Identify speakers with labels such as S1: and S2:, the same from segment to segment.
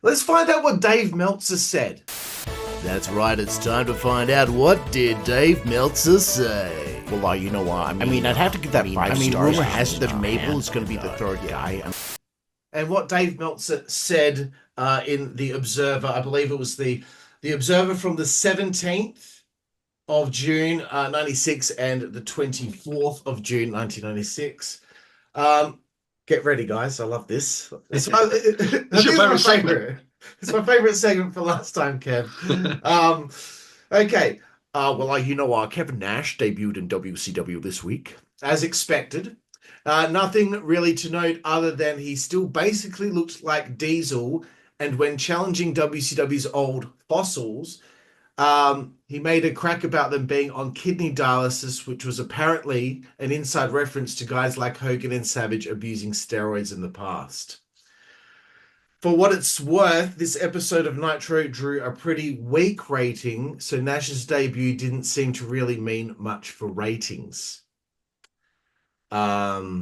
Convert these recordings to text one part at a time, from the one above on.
S1: Let's find out what Dave Meltzer said.
S2: That's right, it's time to find out what did Dave Meltzer say.
S3: Well, you know what? I mean, I'd have to give that 5 stars.
S2: Rumor has it that Mabel is going to be the third guy.
S1: And what Dave Meltzer said in The Observer, I believe it was the Observer from the 17th of June, 96 and the 24th of June, 1996. Get ready, guys. I love this. It's
S4: your favorite segment.
S1: It's my favorite segment for last time, Kev. Okay.
S2: Kevin Nash debuted in WCW this week.
S1: As expected. Nothing really to note other than he still basically looked like Diesel, and when challenging WCW's old fossils, he made a crack about them being on kidney dialysis, which was apparently an inside reference to guys like Hogan and Savage abusing steroids in the past. For what it's worth, this episode of Nitro drew a pretty weak rating, so Nash's debut didn't seem to really mean much for ratings. Okay.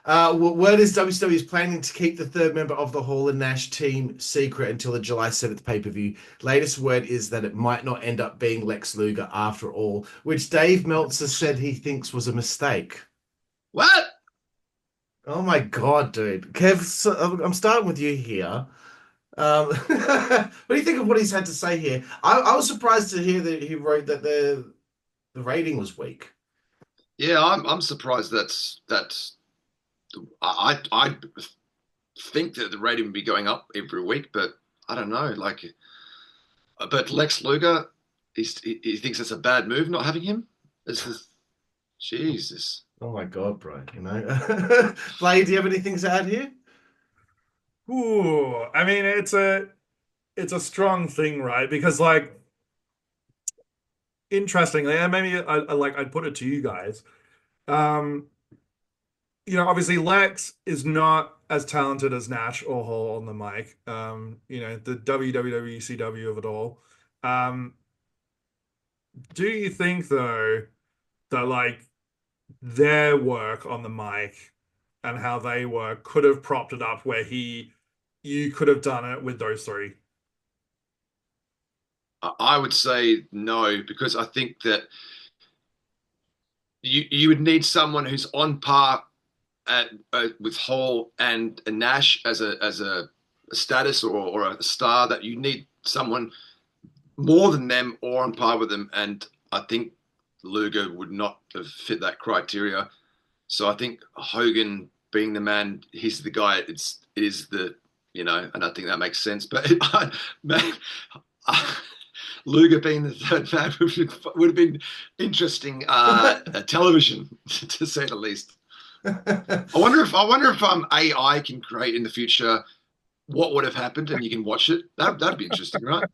S1: Word is WCW is planning to keep the third member of the Hall and Nash team secret until the July 7th pay-per-view. Latest word is that it might not end up being Lex Luger after all, which Dave Meltzer said he thinks was a mistake.
S4: What?
S1: Oh my God, dude. Kev, I'm starting with you here. What do you think of what he's had to say here? I was surprised to hear that he wrote that the rating was weak.
S4: Yeah, I'm surprised that's I think that the rating would be going up every week, but I don't know. But Lex Luger, he thinks it's a bad move not having him. Jesus.
S1: Oh my God, bro. Blade, do you have anything to add here?
S5: Ooh, I mean, it's a strong thing, right? Because interestingly, and maybe I'd put it to you guys. Obviously Lex is not as talented as Nash or Hall on the mic. The WWWCW of it all. Do you think though that their work on the mic and how they work could have propped it up where you could have done it with those three?
S4: I would say no, because I think that you would need someone who's on par with Hall and Nash as a status or a star. That you need someone more than them or on par with them, and I think Luger would not have fit that criteria. So I think Hogan being the man, he's the guy. It is the and I think that makes sense. But Luger being the third man would have been interesting television, to say the least. I wonder if AI can create in the future what would have happened, and you can watch it. That'd be interesting, right?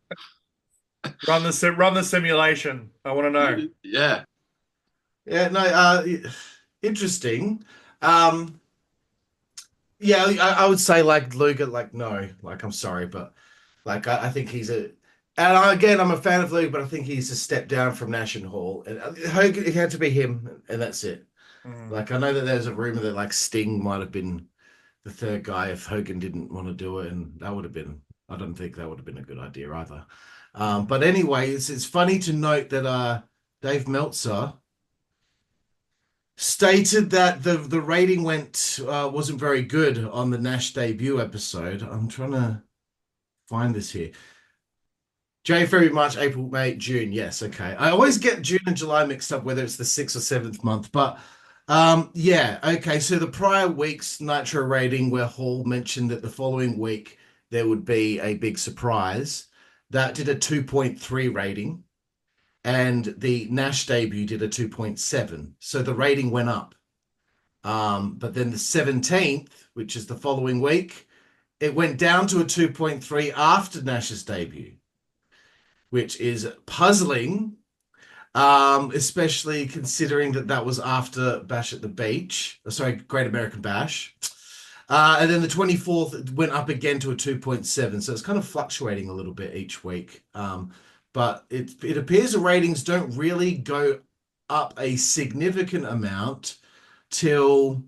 S5: Run the simulation. I want to know.
S4: Yeah.
S1: Yeah. No. Interesting. Yeah, I would say Luger. No. I'm sorry, but I think he's a. And I'm a fan of Luger, but I think he's a step down from Nash and Hall. And Hogan, it had to be him, and that's it. I know that there's a rumor that Sting might have been the third guy if Hogan didn't want to do it, and that would have been. I don't think that would have been a good idea either. But anyway, it's funny to note that Dave Meltzer stated that the rating wasn't very good on the Nash debut episode. I'm trying to find this here. January, February, March, April, May, June. Yes, okay. I always get June and July mixed up, whether it's the 6th or 7th month. But yeah, okay. So the prior week's Nitro rating, where Hall mentioned that the following week there would be a big surprise, that did a 2.3 rating. And the Nash debut did a 2.7. So the rating went up. But then the 17th, which is the following week, it went down to a 2.3 after Nash's debut, which is puzzling, especially considering that was after Bash at the Beach. Sorry, Great American Bash. And then the 24th went up again to a 2.7. So it's kind of fluctuating a little bit each week. But it appears the ratings don't really go up a significant amount till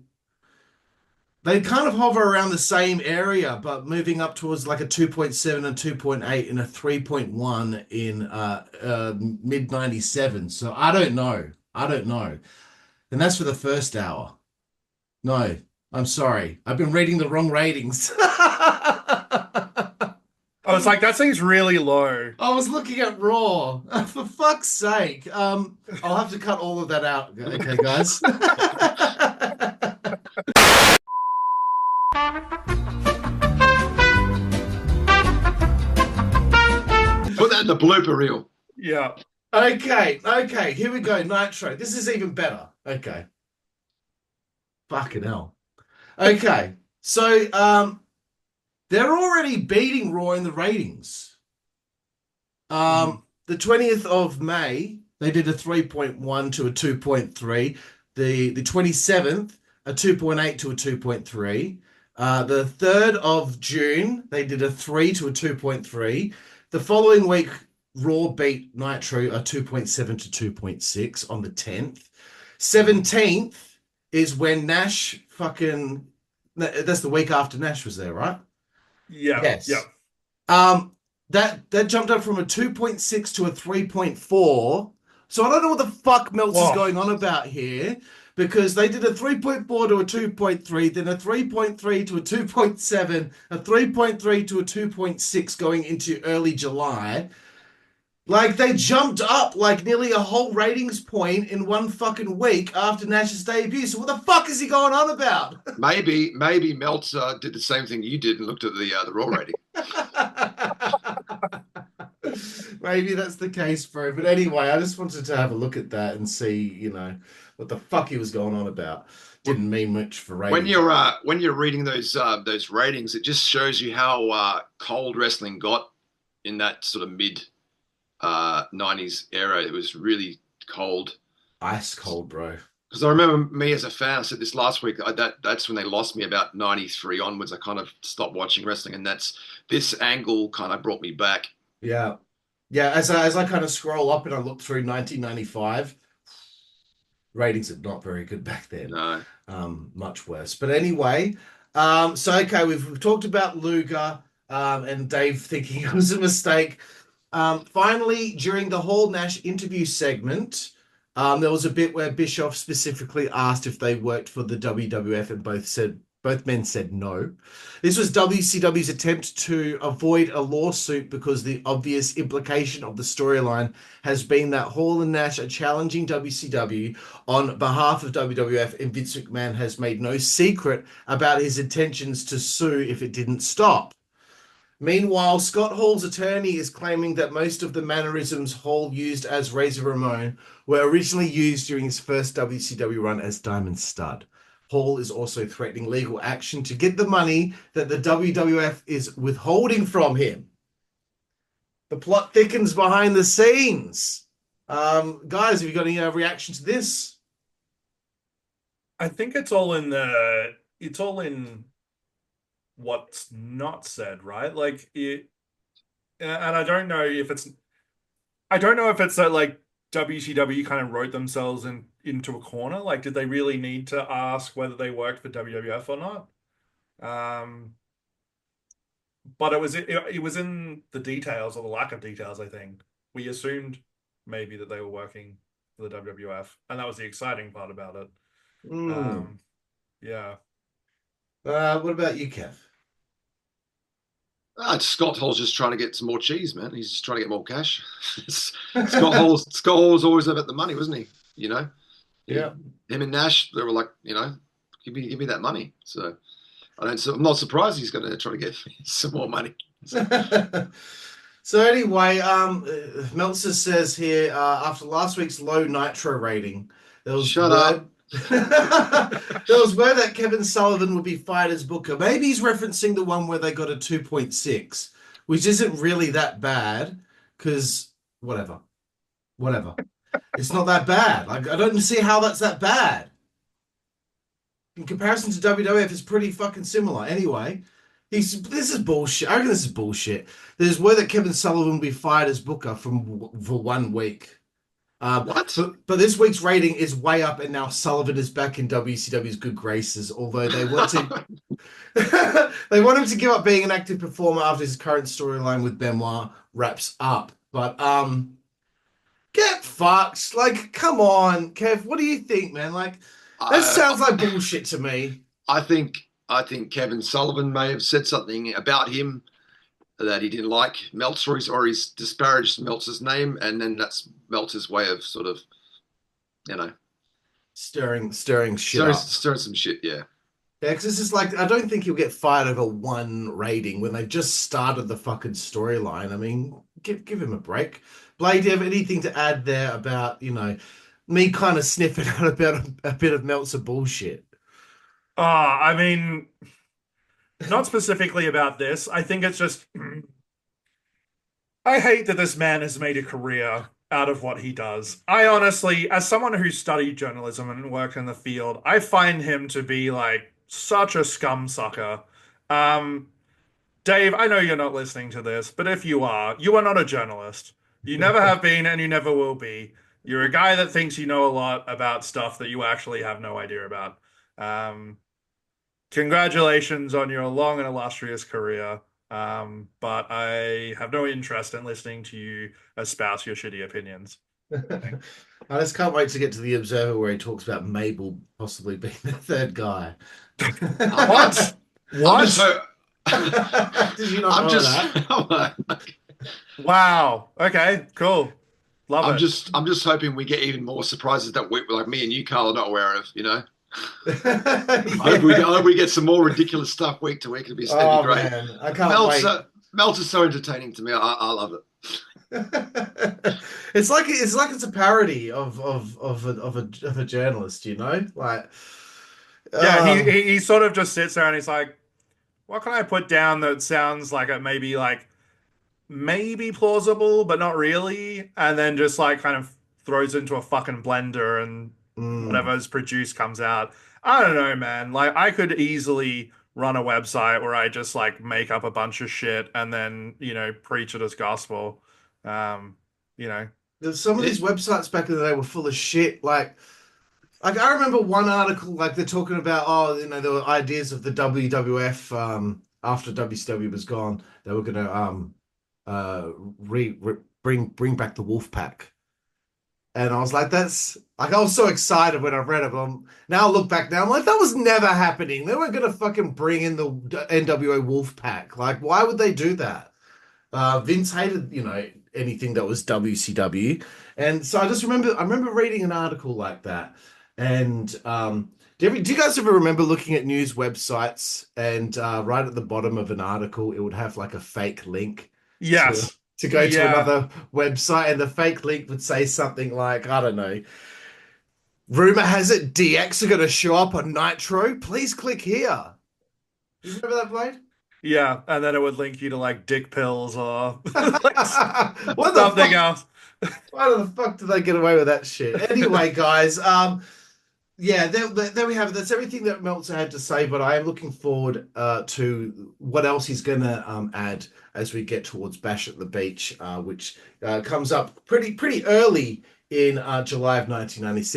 S1: They kind of hover around the same area, but moving up towards like a 2.7 and 2.8 and a 3.1 in mid 97. So I don't know. I don't know. And that's for the first hour. No, I'm sorry. I've been reading the wrong ratings.
S5: I was like, that seems really low.
S1: I was looking at Raw. For fuck's sake. I'll have to cut all of that out. Okay, guys.
S4: Put that in the blooper reel.
S5: Yeah.
S1: Okay, here we go. Nitro. This is even better. Okay. Fucking hell. Okay, so they're already beating Raw in the ratings. The 20th of May, they did a 3.1 to a 2.3. The 27th, a 2.8 to a 2.3. The 3rd of June, they did a 3 to a 2.3. The following week, Raw beat Nitro a 2.7 to 2.6 on the 10th. 17th is when Nash fucking... That's the week after Nash was there, right?
S5: Yeah.
S1: Yes.
S5: Yeah.
S1: That jumped up from a 2.6 to a 3.4. So I don't know what the fuck Meltzer's going on about here, because they did a 3.4 to a 2.3, then a 3.3 to a 2.7, a 3.3 to a 2.6 going into early July. Like, they jumped up like nearly a whole ratings point in one fucking week after Nash's debut. So what the fuck is he going on about?
S4: Maybe Meltzer did the same thing you did and looked at the Raw rating.
S1: Maybe that's the case, bro. But anyway, I just wanted to have a look at that and see, what the fuck he was going on about. Didn't mean much for ratings.
S4: When you're reading those ratings, it just shows you how cold wrestling got in that sort of mid 90s era. It was really cold.
S1: Ice cold, bro.
S4: Because I remember me as a fan, I said this last week, that's when they lost me about 93 onwards. I kind of stopped watching wrestling, and this angle kind of brought me back.
S1: Yeah. Yeah, as I kind of scroll up and I look through 1995, ratings are not very good back then.
S4: No.
S1: Much worse. But anyway, okay, we've talked about Luger and Dave thinking it was a mistake. Finally, during the Hall Nash interview segment, there was a bit where Bischoff specifically asked if they worked for the WWF, and both men said no. This was WCW's attempt to avoid a lawsuit because the obvious implication of the storyline has been that Hall and Nash are challenging WCW on behalf of WWF, and Vince McMahon has made no secret about his intentions to sue if it didn't stop. Meanwhile, Scott Hall's attorney is claiming that most of the mannerisms Hall used as Razor Ramon were originally used during his first WCW run as Diamond Stud. Hall is also threatening legal action to get the money that the WWF is withholding from him. The plot thickens behind the scenes. Guys, have you got any reaction to this?
S5: I think it's all in what's not said, right? Like it, and I don't know if it's that like WCW kind of wrote themselves into a corner. Like, did they really need to ask whether they worked for WWF or not? But it was in the details, or the lack of details. I think we assumed maybe that they were working for the WWF, and that was the exciting part about it. Yeah.
S1: What about you, Kev?
S4: Scott Hall's just trying to get some more cheese, man. He's just trying to get more cash. Scott Hall was always about the money, wasn't he?
S1: Yeah.
S4: Him and Nash, they were like, give me that money. So I'm not surprised he's going to try to get some more money.
S1: So anyway, Meltzer says here, after last week's low Nitro rating, there was
S4: Shut up.
S1: There was word that Kevin Sullivan would be fired as Booker. Maybe he's referencing the one where they got a 2.6, which isn't really that bad, because whatever. It's not that bad. Like, I don't see how that's that bad. In comparison to WWF, it's pretty fucking similar. Anyway, this is bullshit. I reckon this is bullshit. There's word that Kevin Sullivan will be fired as Booker for 1 week.
S4: What?
S1: But this week's rating is way up, and now Sullivan is back in WCW's good graces. Although they want to, they want him to give up being an active performer after his current storyline with Benoit wraps up. But get fucked! Like, come on, Kev. What do you think, man? Like, that sounds like bullshit to me.
S4: I think Kevin Sullivan may have said something about him that he didn't like Meltzer, or he's disparaged Meltzer's name, and then that's Meltzer's way of sort of,
S1: stirring shit up.
S4: Stirring some shit, yeah.
S1: Yeah, because this is like, I don't think he'll get fired over one rating when they've just started the fucking storyline. I mean, give him a break. Blade, do you have anything to add there about, me kind of sniffing out about a bit of Meltzer bullshit?
S5: I mean, not specifically about this. I think it's just, I hate that this man has made a career out of what he does. I honestly, as someone who studied journalism and worked in the field, I find him to be like such a scum sucker. Dave, I know you're not listening to this, but if you are not a journalist. You never have been and you never will be. You're a guy that thinks you know a lot about stuff that you actually have no idea about. Congratulations on your long and illustrious career. But I have no interest in listening to you espouse your shitty opinions.
S1: I just can't wait to get to the Observer where he talks about Mabel possibly being the third guy.
S5: What? What?
S1: Did you not know that?
S5: Wow. Okay, cool. Love it.
S4: I'm just hoping we get even more surprises that we, like me and you, Carl, are not aware of,
S1: Yeah.
S4: I hope we get some more ridiculous stuff week to week. It'd be great.
S1: Man, I can't wait.
S4: Meltzer's so entertaining to me. I love it.
S1: It's like it's a parody of a journalist, like.
S5: Yeah, he sort of just sits there and he's like, what can I put down that sounds like it maybe plausible, but not really, and then just like kind of throws into a fucking blender and whatever's produced comes out. I don't know, man. Like, I could easily run a website where I just like make up a bunch of shit and then, preach it as gospel.
S1: Some of these websites back in the day were full of shit. Like I remember one article, like they're talking about, there were ideas of the WWF after WCW was gone. They were gonna bring back the Wolfpack. And I was like, that's like, I was so excited when I read it. But now I look back now, I'm like, that was never happening. They weren't gonna fucking bring in the NWO Wolfpack. Like, why would they do that? Vince hated, anything that was WCW. And so I remember reading an article like that. And do you guys ever remember looking at news websites and right at the bottom of an article, it would have like a fake link?
S5: Yes.
S1: To go to another website, and the fake link would say something like, I don't know, rumor has it DX are going to show up on Nitro. Please click here. You remember that, Blade?
S5: Yeah, and then it would link you to like dick pills or like
S1: what
S5: something else.
S1: Why the fuck did they get away with that shit? Anyway, guys, yeah, there we have it. That's everything that Meltzer had to say, but I am looking forward to what else he's going to add as we get towards Bash at the Beach, which comes up pretty early in July of 1996.